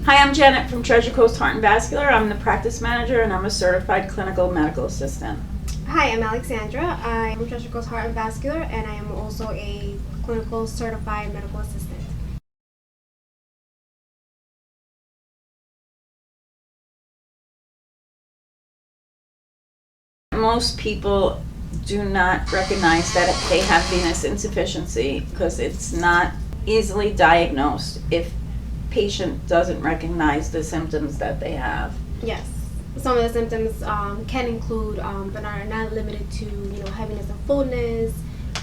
Hi, I'm Janet from Treasure Coast Heart and Vascular. I'm the practice manager and I'm a certified clinical medical assistant. Hi, I'm Alexandra. I'm from Treasure Coast Heart and Vascular, and I am also a clinical certified medical assistant. Most people do not recognize that they have venous insufficiency because it's not easily diagnosed if patient doesn't recognize the symptoms that they have. Yes, some of the symptoms can include, but are not limited to, heaviness and fullness,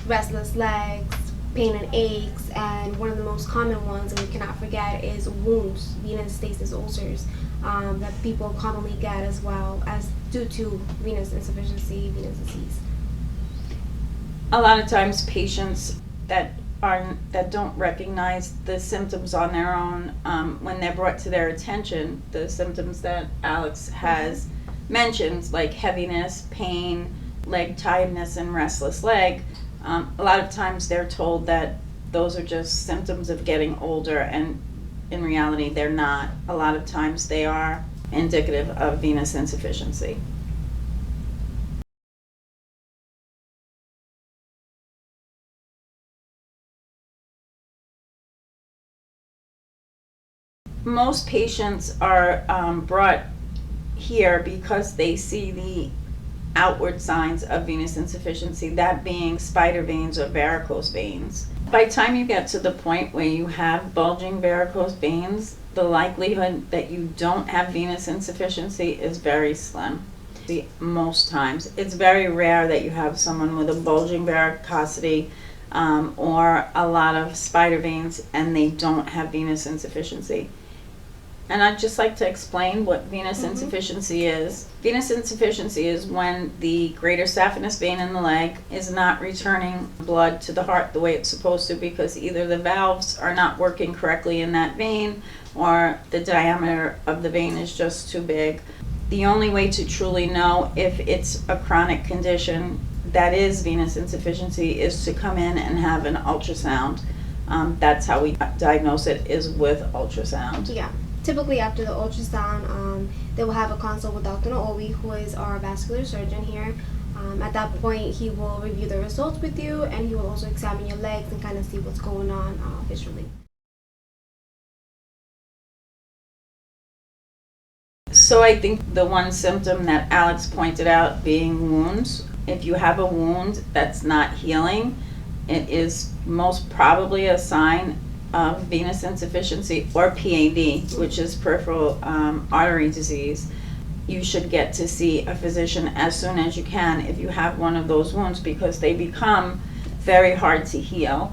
restless legs, pain and aches, and one of the most common ones, and we cannot forget, is wounds, venous stasis ulcers, that people commonly get as well as due to venous insufficiency, venous disease. A lot of times patients that don't recognize the symptoms on their own, when they're brought to their attention, the symptoms that Alex has mentioned, like heaviness, pain, leg tiredness, and restless leg, a lot of times they're told that those are just symptoms of getting older, and in reality they're not. A lot of times they are indicative of venous insufficiency. Most patients are brought here because they see the outward signs of venous insufficiency, that being spider veins or varicose veins. By the time you get to the point where you have bulging varicose veins, the likelihood that you don't have venous insufficiency is very slim. Most times. It's very rare that you have someone with a bulging varicosity or a lot of spider veins and they don't have venous insufficiency. And I'd just like to explain what venous insufficiency is. Venous insufficiency is when the greater saphenous vein in the leg is not returning blood to the heart the way it's supposed to, because either the valves are not working correctly in that vein or the diameter of the vein is just too big. The only way to truly know if it's a chronic condition that is venous insufficiency is to come in and have an ultrasound. That's how we diagnose it, is with ultrasound. Yeah. Typically after the ultrasound, they will have a consult with Dr. Naomi, who is our vascular surgeon here. At that point, he will review the results with you, and he will also examine your legs and kind of see what's going on visually. So I think the one symptom that Alex pointed out being wounds. If you have a wound that's not healing, it is most probably a sign of venous insufficiency or PAD, which is peripheral artery disease. You should get to see a physician as soon as you can if you have one of those wounds, because they become very hard to heal.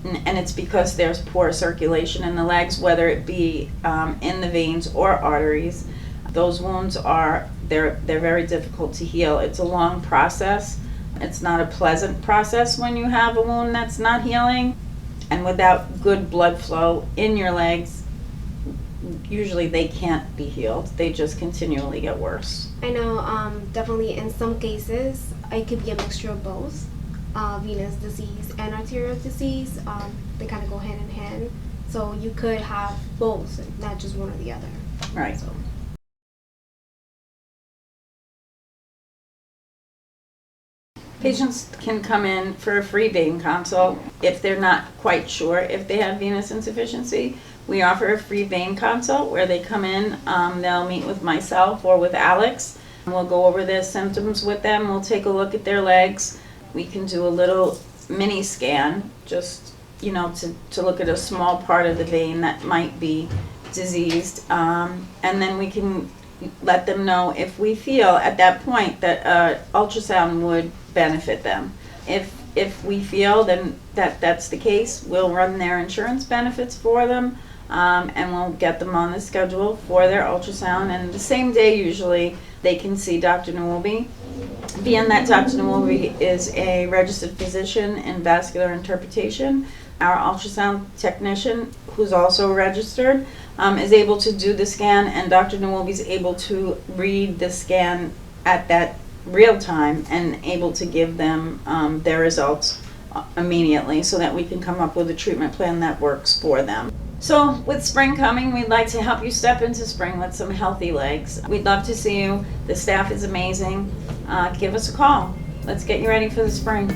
And it's because there's poor circulation in the legs, whether it be in the veins or arteries. Those wounds they're very difficult to heal. It's a long process. It's not a pleasant process when you have a wound that's not healing. And without good blood flow in your legs, usually they can't be healed. They just continually get worse. I know, definitely in some cases, it could be a mixture of both, venous disease and arterial disease. They kind of go hand in hand. So you could have both, not just one or the other. Right. So. Patients can come in for a free vein consult if they're not quite sure if they have venous insufficiency. We offer a free vein consult where they come in, they'll meet with myself or with Alex. We'll go over their symptoms with them. We'll take a look at their legs. We can do a little mini scan, just to look at a small part of the vein that might be diseased, and then we can let them know if we feel at that point that ultrasound would benefit them. If we feel then that's the case, we'll run their insurance benefits for them, and we'll get them on the schedule for their ultrasound, and the same day usually they can see Dr. Nawobi. Being that Dr. Nawobi is a registered physician in vascular interpretation, our ultrasound technician, who's also registered, is able to do the scan, and Dr. Nawobi is able to read the scan at that real time and able to give them their results immediately, so that we can come up with a treatment plan that works for them. So with spring coming, we'd like to help you step into spring with some healthy legs. We'd love to see you. The staff is amazing. Give us a call. Let's get you ready for the spring.